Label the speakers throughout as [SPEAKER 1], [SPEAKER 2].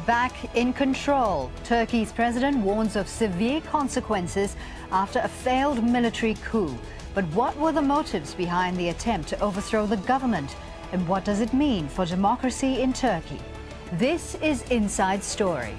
[SPEAKER 1] Back in control, Turkey's president warns of severe consequences after a failed military coup. But what were the motives behind the attempt to overthrow the government? And what does it mean for democracy in Turkey? This is Inside Story.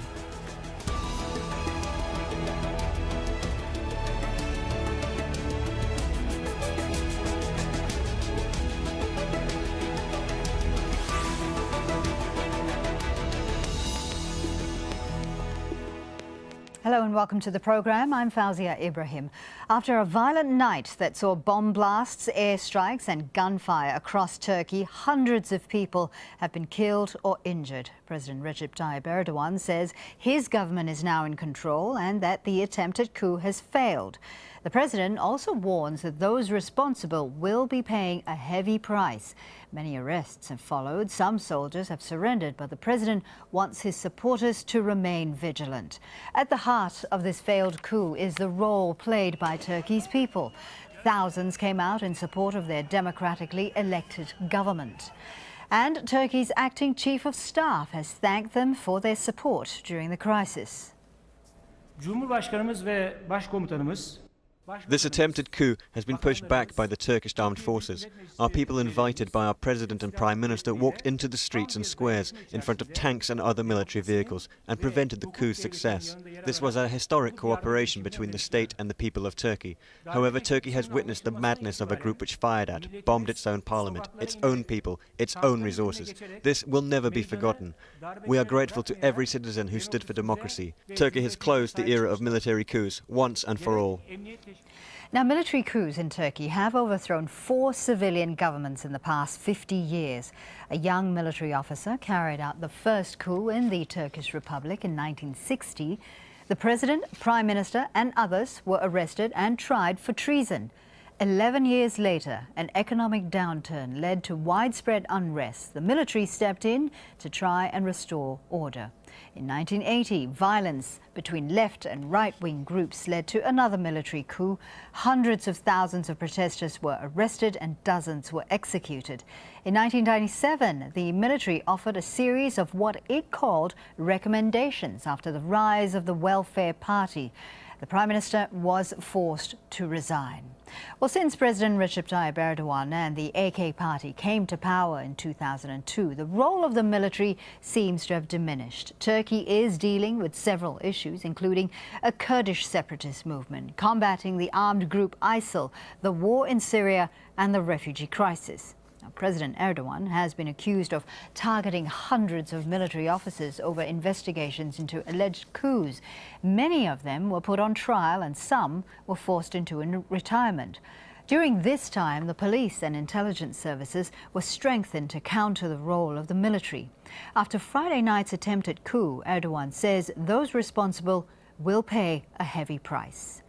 [SPEAKER 1] Hello and welcome to the programme. I'm Fawzia Ibrahim. After a violent night that saw bomb blasts, airstrikes and gunfire across Turkey, hundreds of people have been killed or injured. President Recep Tayyip Erdogan says his government is now in control and that the attempted coup has failed. The president also warns that those responsible will be paying a heavy price. Many arrests have followed. Some soldiers have surrendered, but the president wants his supporters to remain vigilant. At the heart of this failed coup is the role played by Turkey's people. Thousands came out in support of their democratically elected government. And Turkey's acting chief of staff has thanked them for their support during the crisis.
[SPEAKER 2] Cumhurbaşkanımız ve başkomutanımız
[SPEAKER 3] This attempted coup has been pushed back by the Turkish armed forces. Our people, invited by our President and Prime Minister, walked into the streets and squares in front of tanks and other military vehicles and prevented the coup's success. This was a historic cooperation between the state and the people of Turkey. However, Turkey has witnessed the madness of a group which fired at, bombed its own parliament, its own people, its own resources. This will never be forgotten. We are grateful to every citizen who stood for democracy. Turkey has closed the era of military coups once and for all.
[SPEAKER 1] Now, military coups in Turkey have overthrown 4 civilian governments in the past 50 years. A young military officer carried out the first coup in the Turkish Republic in 1960. The president, prime minister and others were arrested and tried for treason. 11 years later, an economic downturn led to widespread unrest. The military stepped in to try and restore order. In 1980, violence between left and right-wing groups led to another military coup. Hundreds of thousands of protesters were arrested and dozens were executed. In 1997, the military offered a series of what it called recommendations after the rise of the Welfare Party. The Prime Minister was forced to resign. Well, since President Recep Tayyip Erdogan and the AK party came to power in 2002, the role of the military seems to have diminished. Turkey is dealing with several issues, including a Kurdish separatist movement, combating the armed group ISIL, the war in Syria and the refugee crisis. Now, President Erdogan has been accused of targeting hundreds of military officers over investigations into alleged coups. Many of them were put on trial and some were forced into retirement. During this time, the police and intelligence services were strengthened to counter the role of the military. After Friday night's attempted coup, Erdogan says those responsible will pay a heavy price.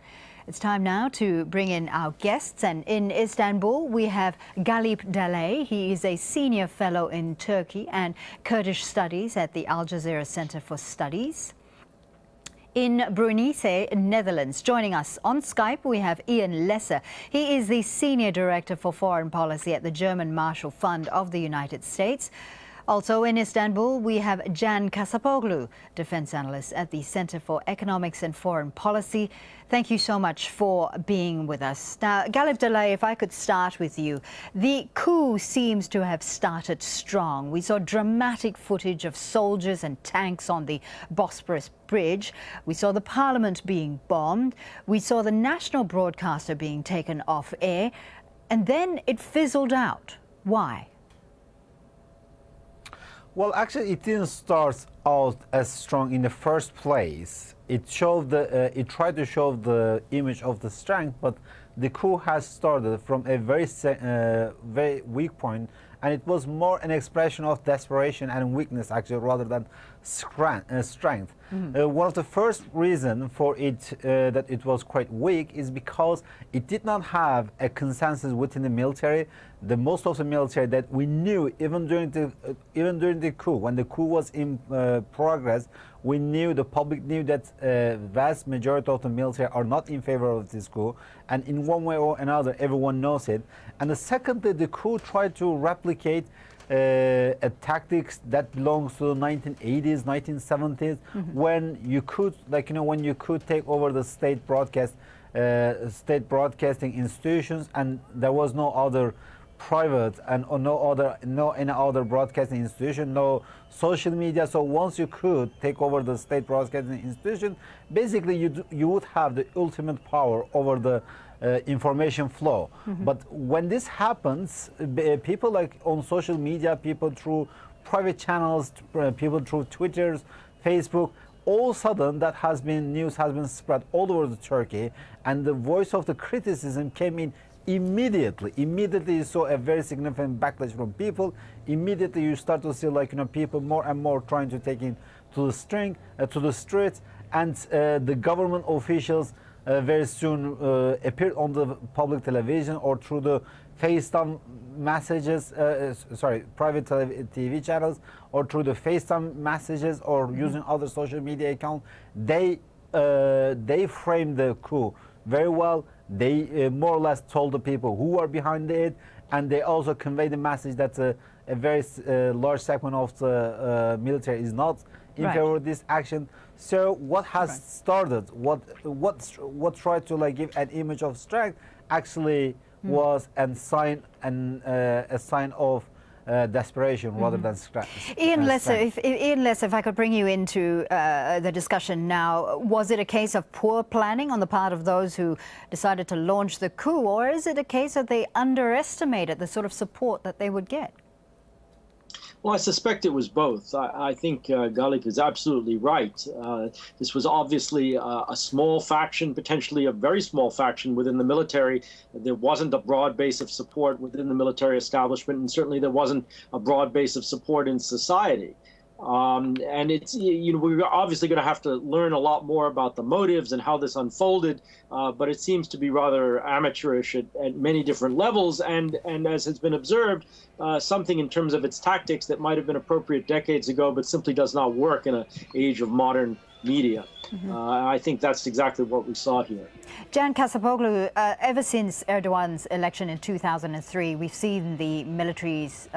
[SPEAKER 1] It's time now to bring in our guests, and in Istanbul we have Galip Dalay. He is a senior fellow in Turkey and Kurdish studies at the Al Jazeera Center for Studies. In Brunei, Netherlands, joining us on Skype, we have Ian Lesser. He is the Senior Director for Foreign Policy at the German Marshall Fund of the United States. Also in Istanbul, we have Can Kasapoglu, defense analyst at the Center for Economics and Foreign Policy. Thank you so much for being with us. Now, Galip Dalay, if I could start with you. The coup seems to have started strong. We saw dramatic footage of soldiers and tanks on the Bosporus Bridge. We saw the parliament being bombed. We saw the national broadcaster being taken off air. And then it fizzled out. Why?
[SPEAKER 4] Well, actually, it didn't start out as strong in the first place. It tried to show the image of the strength, but the coup has started from a very weak point, and it was more an expression of desperation and weakness, actually, rather than strength. One of the first reasons for it that it was quite weak is because it did not have a consensus within the military. Most of the military that we knew, even during the coup, when the coup was in progress, the public knew that vast majority of the military are not in favor of this coup, and in one way or another, everyone knows it. And secondly, the coup tried to replicate tactics that belongs to the 1980s, 1970s, when you could, when you could take over the state broadcasting institutions, and there was no other private and no any other broadcasting institution, no social media. So once you could take over the state broadcasting institution, basically you would have the ultimate power over the information flow. But when this happens, people like on social media, people through private channels, people through Twitters, Facebook, all of a sudden news has been spread all over Turkey, and the voice of the criticism came in immediately. You saw a very significant backlash from people. Immediately you start to see people more and more trying to take in to the streets, and the government officials very soon appeared on the public television or through the FaceTime messages, private TV channels, or through the FaceTime messages, or using other social media accounts. They framed the coup very well. They more or less told the people who are behind it, and they also conveyed the message that a very large segment of the military is not in favor of this action. So what has started, what tried to give an image of strength, actually was a sign of desperation rather than strength.
[SPEAKER 1] Ian Lesser, if I could bring you into the discussion now, was it a case of poor planning on the part of those who decided to launch the coup, or is it a case that they underestimated the sort of support that they would get?
[SPEAKER 5] Well, I suspect it was both. I think Galip is absolutely right. This was obviously a small faction, potentially a very small faction within the military. There wasn't a broad base of support within the military establishment, and certainly there wasn't a broad base of support in society. And it's, we're obviously going to have to learn a lot more about the motives and how this unfolded, but it seems to be rather amateurish at many different levels, and as has been observed, something in terms of its tactics that might have been appropriate decades ago, but simply does not work in an age of modern media. I think that's exactly what we saw here.
[SPEAKER 1] Can Kasapoglu, ever since Erdogan's election in 2003, we've seen the military's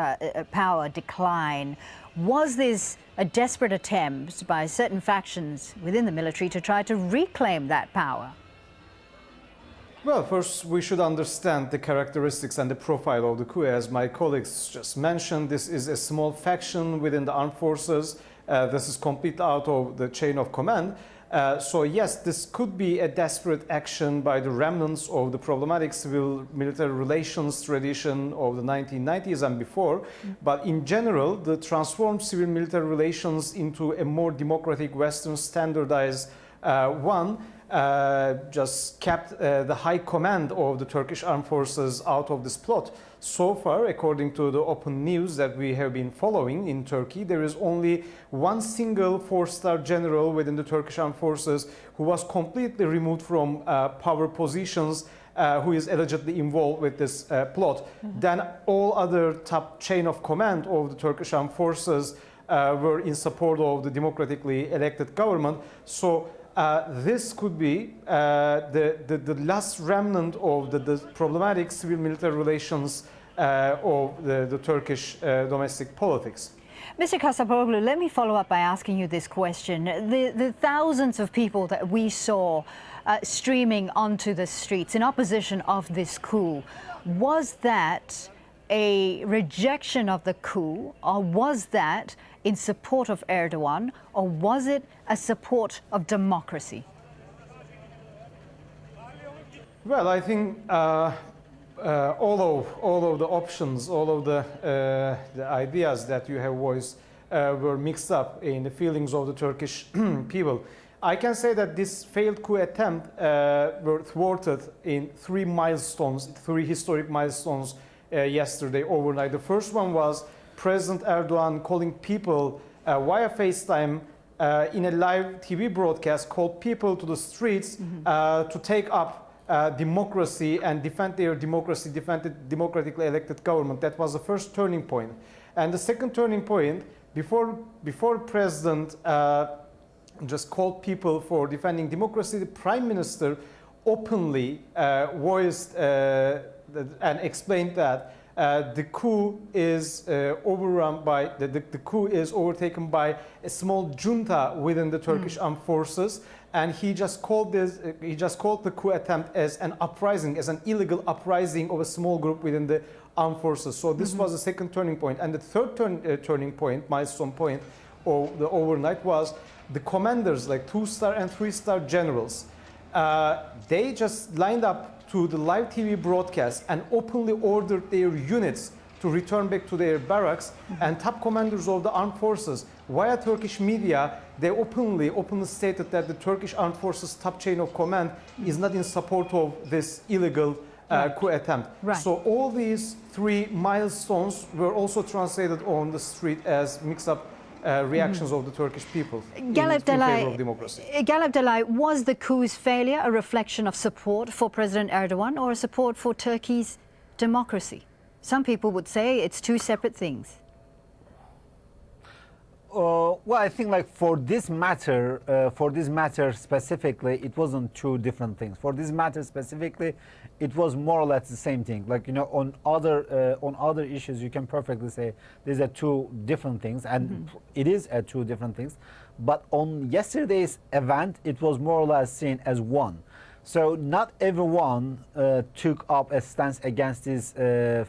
[SPEAKER 1] power decline. Was this a desperate attempt by certain factions within the military to try to reclaim that power?
[SPEAKER 6] Well, first we should understand the characteristics and the profile of the coup. As my colleagues just mentioned, this is a small faction within the armed forces. This is completely out of the chain of command. So yes, this could be a desperate action by the remnants of the problematic civil-military relations tradition of the 1990s and before. But in general, the transformed civil-military relations into a more democratic, Western standardized one just kept the high command of the Turkish armed forces out of this plot. So far, according to the open news that we have been following in Turkey, there is only one single four-star general within the Turkish armed forces who was completely removed from power positions, who is allegedly involved with this plot. Then all other top chain of command of the Turkish armed forces were in support of the democratically elected government. So this could be the last remnant of the problematic civil-military relations of the Turkish domestic politics.
[SPEAKER 1] Mr. Kasapoglu, let me follow up by asking you this question. The thousands of people that we saw streaming onto the streets in opposition of this coup, was that a rejection of the coup, or was that in support of Erdogan, or was it a support of democracy?
[SPEAKER 6] Well, I think all of the options, all of the ideas that you have voiced were mixed up in the feelings of the Turkish people. I can say that this failed coup attempt were thwarted in three historic milestones yesterday overnight. The first one was President Erdogan calling people via FaceTime in a live TV broadcast, called people to the streets to take up democracy and defend their democracy, defend the democratically elected government. That was the first turning point. And the second turning point, before President just called people for defending democracy, the Prime Minister openly voiced and explained that the coup is overrun by the coup is overtaken by a small junta within the Turkish armed forces, and he just called the coup attempt as an uprising, as an illegal uprising of a small group within the armed forces. So this was the second turning point, and the third turning point, milestone point, or the overnight was the commanders, like 2-star and 3-star generals. They just lined up to the live TV broadcast and openly ordered their units to return back to their barracks. And top commanders of the armed forces, via Turkish media, they openly stated that the Turkish armed forces top chain of command is not in support of this illegal coup attempt.
[SPEAKER 1] Right.
[SPEAKER 6] So all these three milestones were also translated on the street as mixed-up reactions of the Turkish people in favor of democracy.
[SPEAKER 1] Galip Delay, was the coup's failure a reflection of support for President Erdogan or a support for Turkey's democracy? Some people would say it's two separate things.
[SPEAKER 4] Well, I think like for this matter specifically, it wasn't two different things. For this matter specifically, it was more or less the same thing. Like, you know, on other issues, you can perfectly say these are two different things, and it is two different things. But on yesterday's event, it was more or less seen as one. So not everyone took up a stance against this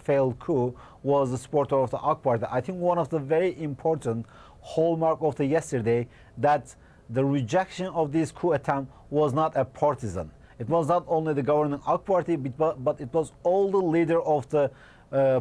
[SPEAKER 4] failed coup was the supporter of the AK Party. I think one of the very important hallmark of the yesterday that the rejection of this coup attempt was not a partisan. It was not only the governing AK Party, but it was all the leader of the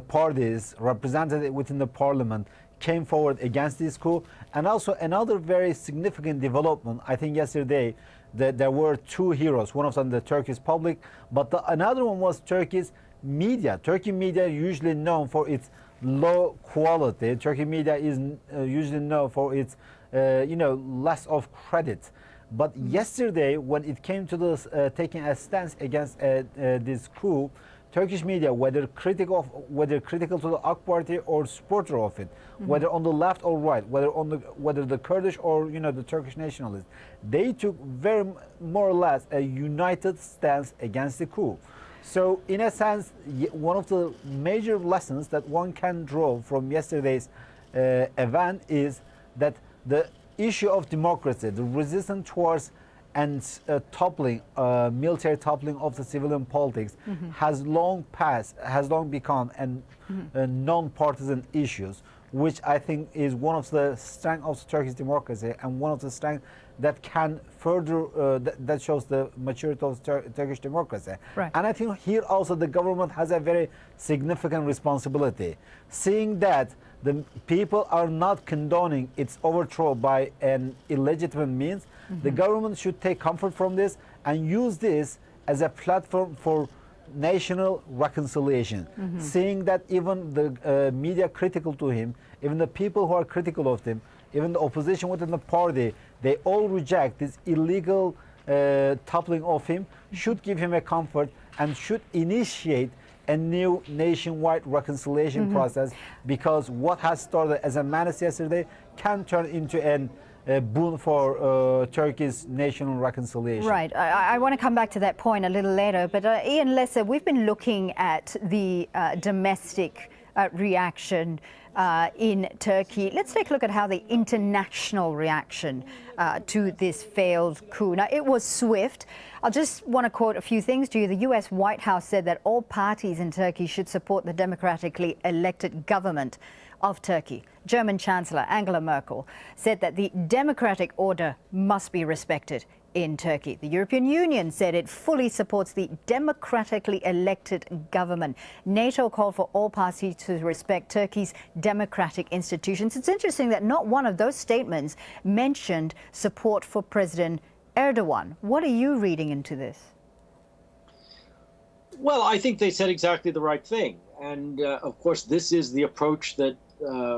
[SPEAKER 4] parties represented within the parliament came forward against this coup. And also another very significant development, I think yesterday, that there were two heroes, one of them the Turkish public, but another one was Turkey's media. Turkey media usually known for its low quality. Turkey media is usually known for its, less of credit. But yesterday, when it came to this taking a stance against this coup, Turkish media, whether critical to the AK Party or supporter of it, whether on the left or right, whether the Kurdish or the Turkish nationalists, they took very more or less a united stance against the coup. So in a sense, one of the major lessons that one can draw from yesterday's event is that the issue of democracy, the resistance towards and military toppling of the civilian politics has long become a non-partisan issues, which I think is one of the strengths of Turkish democracy and one of the strengths that can further, that shows the maturity of Turkish democracy.
[SPEAKER 1] Right.
[SPEAKER 4] And I think here also the government has a very significant responsibility, seeing that the people are not condoning its overthrow by an illegitimate means. The government should take comfort from this and use this as a platform for national reconciliation, seeing that even the media critical to him, even the people who are critical of him, even the opposition within the party, they all reject this illegal toppling of him, should give him a comfort and should initiate a new nationwide reconciliation process, because what has started as a menace yesterday can turn into a boon for Turkey's national reconciliation.
[SPEAKER 1] Right. I want to come back to that point a little later, but Ian Lesser, we've been looking at the domestic reaction in Turkey. Let's take a look at how the international reaction to this failed coup. Now, it was swift. I just want to quote a few things to you. The US White House said that all parties in Turkey should support the democratically elected government of Turkey. German Chancellor Angela Merkel said that the democratic order must be respected in Turkey. The European Union said it fully supports the democratically elected government. NATO called for all parties to respect Turkey's democratic institutions. It's interesting that not one of those statements mentioned support for President Erdogan. What are you reading into this?
[SPEAKER 5] Well, I think they said exactly the right thing. And of course, this is the approach that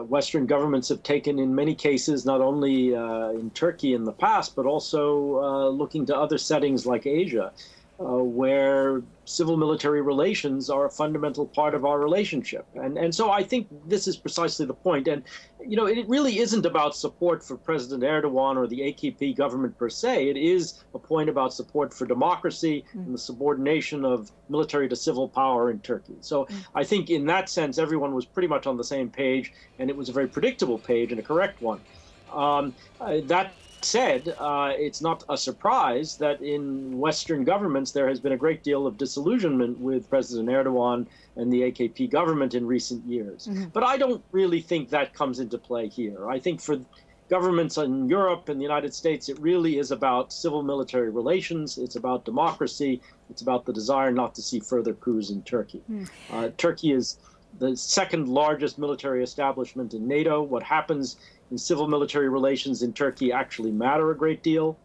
[SPEAKER 5] Western governments have taken in many cases, not only in Turkey in the past, but also looking to other settings like Asia. where civil-military relations are a fundamental part of our relationship. And so I think this is precisely the point. And, you know, it really isn't about support for President Erdogan or the AKP government per se. It is a point about support for democracy and the subordination of military to civil power in Turkey. So I think in that sense, everyone was pretty much on the same page, and it was a very predictable page and a correct one. That said, it's not a surprise that in Western governments there has been a great deal of disillusionment with President Erdogan and the AKP government in recent years. But I don't really think that comes into play here. I think for governments in Europe and the United States, it really is about civil-military relations. It's about democracy. It's about the desire not to see further coups in Turkey. Turkey is the second largest military establishment in NATO. What happens in civil-military relations in Turkey actually matter a great deal.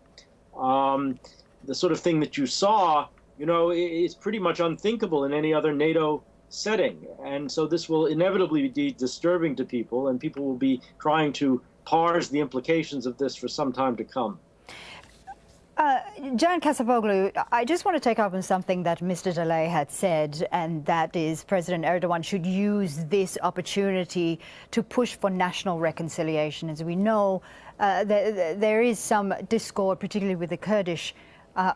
[SPEAKER 5] The sort of thing that you saw, you know, is pretty much unthinkable in any other NATO setting. And so this will inevitably be disturbing to people, and people will be trying to parse the implications of this for some time to come.
[SPEAKER 1] Can Kasapoglu, I just want to take up on something that Mr. Delay had said, and that is President Erdogan should use this opportunity to push for national reconciliation. As we know, there is some discord, particularly with the Kurdish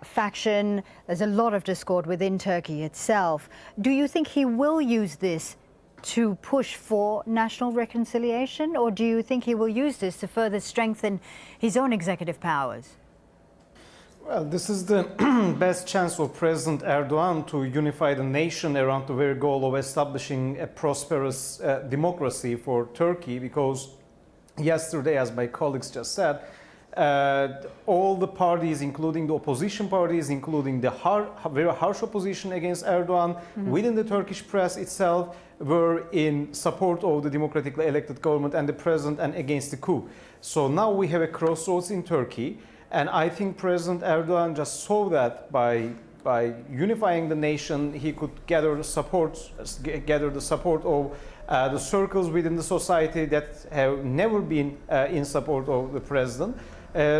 [SPEAKER 1] faction. There's a lot of discord within Turkey itself. Do you think he will use this to push for national reconciliation, or do you think he will use this to further strengthen his own executive powers?
[SPEAKER 6] Well, this is the best chance for President Erdogan to unify the nation around the very goal of establishing a prosperous democracy for Turkey, because yesterday, as my colleagues just said, all the parties, including the opposition parties, including the very harsh opposition against Erdogan within the Turkish press itself, were in support of the democratically elected government and the president and against the coup. So now we have a crossroads in Turkey. And I think President Erdogan just saw that by unifying the nation, he could gather the support of the circles within the society that have never been in support of the president.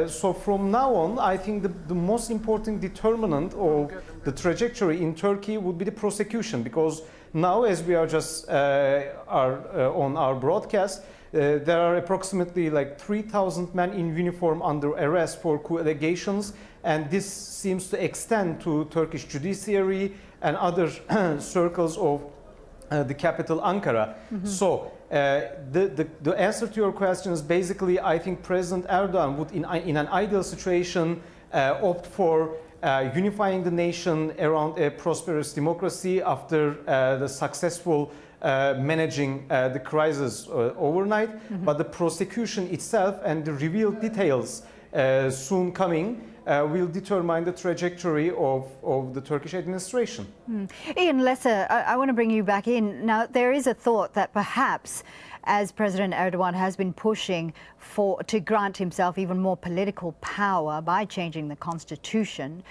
[SPEAKER 6] So from now on, I think the most important determinant of the trajectory in Turkey would be the prosecution, because now, as we are just on our broadcast, there are approximately like 3,000 men in uniform under arrest for coup allegations, and this seems to extend to Turkish judiciary and other circles of the capital, Ankara. So the answer to your question is basically, I think President Erdogan would, in an ideal situation, opt for unifying the nation around a prosperous democracy after the successful managing the crisis overnight, but the prosecution itself and the revealed details soon coming will determine the trajectory of the Turkish administration.
[SPEAKER 1] Ian Lesser, I want to bring you back in. Now, there is a thought that perhaps, as President Erdogan has been pushing to grant himself even more political power by changing the constitution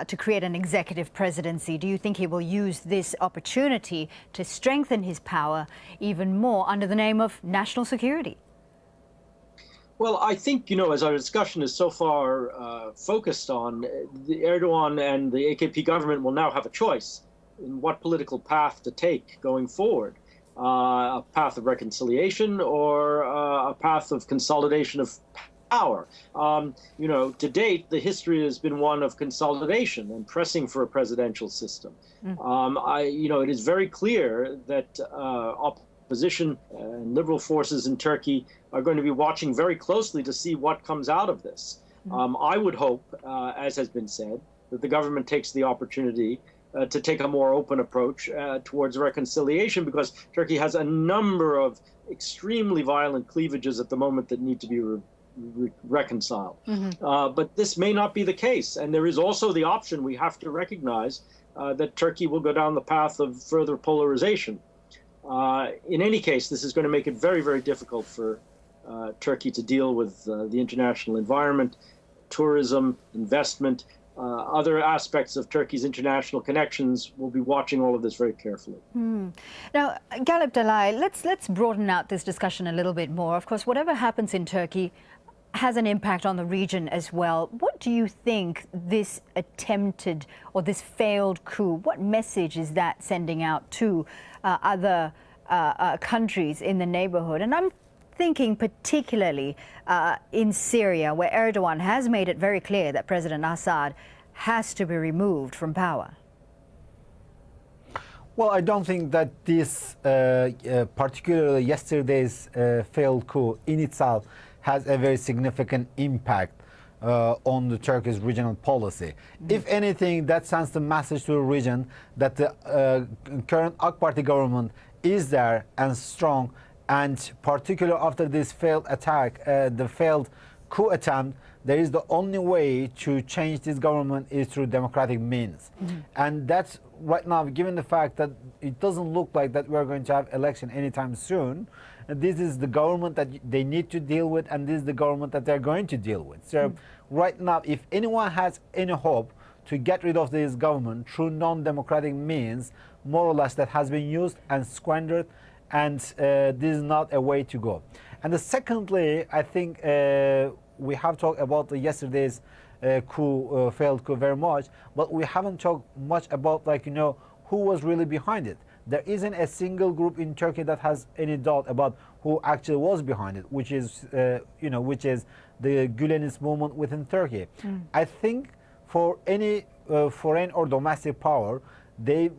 [SPEAKER 1] to create an executive presidency, do you think he will use this opportunity to strengthen his power even more under the name of national security?
[SPEAKER 5] Well, I think, you know, as our discussion is so far focused on, the Erdogan and the AKP government will now have a choice in what political path to take going forward. A path of reconciliation or a path of consolidation of power. You know, to date, the history has been one of consolidation and pressing for a presidential system. You know, it is very clear that opposition and liberal forces in Turkey are going to be watching very closely to see what comes out of this. I would hope, as has been said, that the government takes the opportunity to take a more open approach towards reconciliation, because Turkey has a number of extremely violent cleavages at the moment that need to be reconciled. But this may not be the case. And there is also the option, we have to recognize, that Turkey will go down the path of further polarization. In any case, this is going to make it very, very difficult for Turkey to deal with the international environment, tourism, investment, other aspects of Turkey's international connections. Will be watching all of this very carefully.
[SPEAKER 1] Now, Galip Delay, let's broaden out this discussion a little bit more. Of course, whatever happens in Turkey has an impact on the region as well. What do you think this attempted or this failed coup, what message is that sending out to other countries in the neighborhood? And I'm thinking particularly in Syria, where Erdogan has made it very clear that President Assad has to be removed from power.
[SPEAKER 4] Well, I don't think that this, particularly yesterday's failed coup in itself, has a very significant impact on the Turkish regional policy. If anything, that sends the message to the region that the current AK Party government is there and strong, and particularly after this failed attack, the failed coup attempt, there is the only way to change this government is through democratic means. And that's right now, given the fact that it doesn't look like that we're going to have election anytime soon, this is the government that they need to deal with, and this is the government that they're going to deal with. So right now, if anyone has any hope to get rid of this government through non-democratic means, more or less that has been used and squandered, and this is not a way to go. And secondly, I think we have talked about yesterday's coup, failed coup very much, but we haven't talked much about, like, you know, who was really behind it. There isn't a single group in Turkey that has any doubt about who actually was behind it, which is, which is the Gülenist movement within Turkey. I think for any foreign or domestic power, they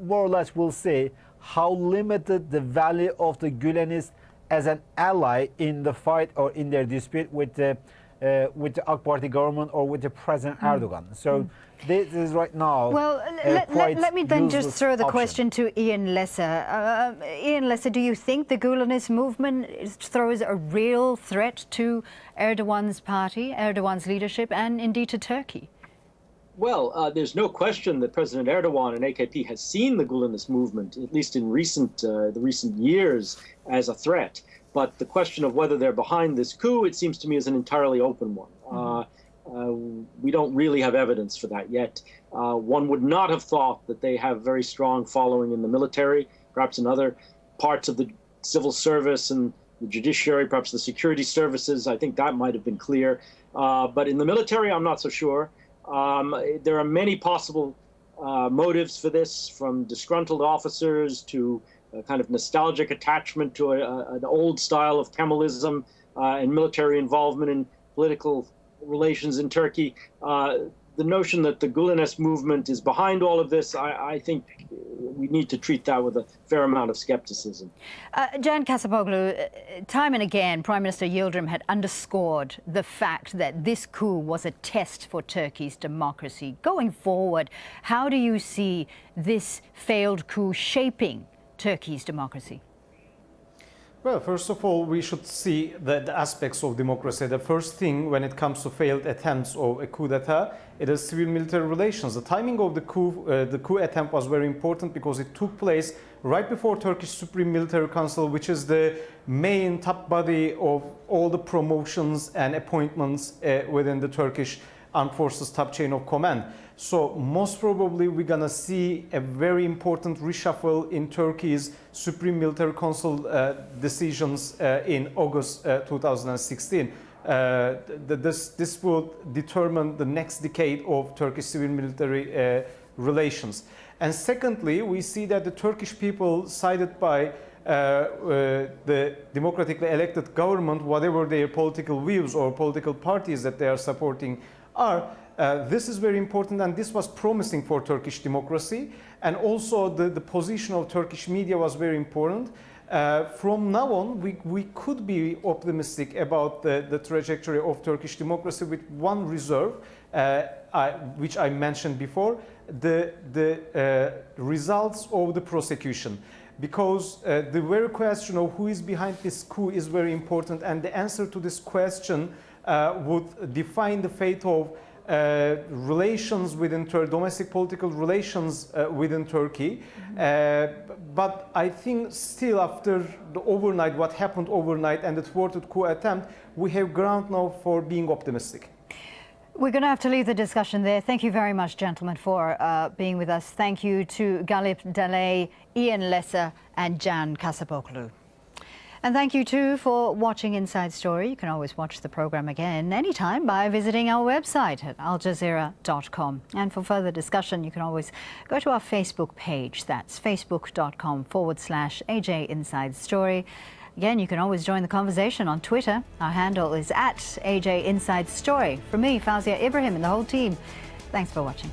[SPEAKER 4] more or less will say how limited the value of the Gülenists as an ally in the fight or in their dispute with the AK Party government or with the President Erdogan. So this is right now.
[SPEAKER 1] Well, let me then just throw the question to Ian Lesser. Ian Lesser, do you think the Gülenist movement throws a real threat to Erdogan's party, Erdogan's leadership, and indeed to Turkey?
[SPEAKER 5] Well, there's no question that President Erdogan and AKP has seen the Gülenist movement, at least in the recent years, as a threat. But the question of whether they're behind this coup, it seems to me, is an entirely open one. We don't really have evidence for that yet. One would not have thought that they have very strong following in the military, perhaps in other parts of the civil service and the judiciary, perhaps the security services. I think that might have been clear. But in the military, I'm not so sure. There are many possible motives for this, from disgruntled officers to a kind of nostalgic attachment to an old style of Kemalism and military involvement in political relations in Turkey. The notion that the Gülenist movement is behind all of this, I think we need to treat that with a fair amount of skepticism.
[SPEAKER 1] Can Kasapoglu, time and again, Prime Minister Yildirim had underscored the fact that this coup was a test for Turkey's democracy. Going forward, how do you see this failed coup shaping Turkey's democracy?
[SPEAKER 6] Well, first of all, we should see the aspects of democracy. The first thing when it comes to failed attempts of a coup d'etat, it is civil-military relations. The timing of the coup attempt was very important because it took place right before Turkish Supreme Military Council, which is the main top body of all the promotions and appointments within the Turkish Armed Forces top chain of command. So most probably we're gonna see a very important reshuffle in Turkey's Supreme Military Council decisions in August 2016. This will determine the next decade of Turkish civil-military relations. And secondly, we see that the Turkish people, sided by the democratically elected government, whatever their political views or political parties that they are supporting are, this is very important, and this was promising for Turkish democracy. And also the position of Turkish media was very important. From now on, we could be optimistic about the trajectory of Turkish democracy, with one reserve, which I mentioned before, the results of the prosecution. Because the very question of who is behind this coup is very important, and the answer to this question would define the fate of relations within domestic political relations within Turkey. But I think still, after the overnight, what happened overnight and the thwarted coup attempt, we have ground now for being optimistic.
[SPEAKER 1] We're going to have to leave the discussion there. Thank you very much, gentlemen, for being with us. Thank you to Galip Daley, Ian Lesser and Can Kasapoglu. And thank you too for watching Inside Story. You can always watch the program again anytime by visiting our website at aljazeera.com. And for further discussion, you can always go to our Facebook page. That's facebook.com/AJ Inside Story. Again, you can always join the conversation on Twitter. Our handle is @AJ Inside Story. From me, Fawzia Ibrahim, and the whole team, thanks for watching.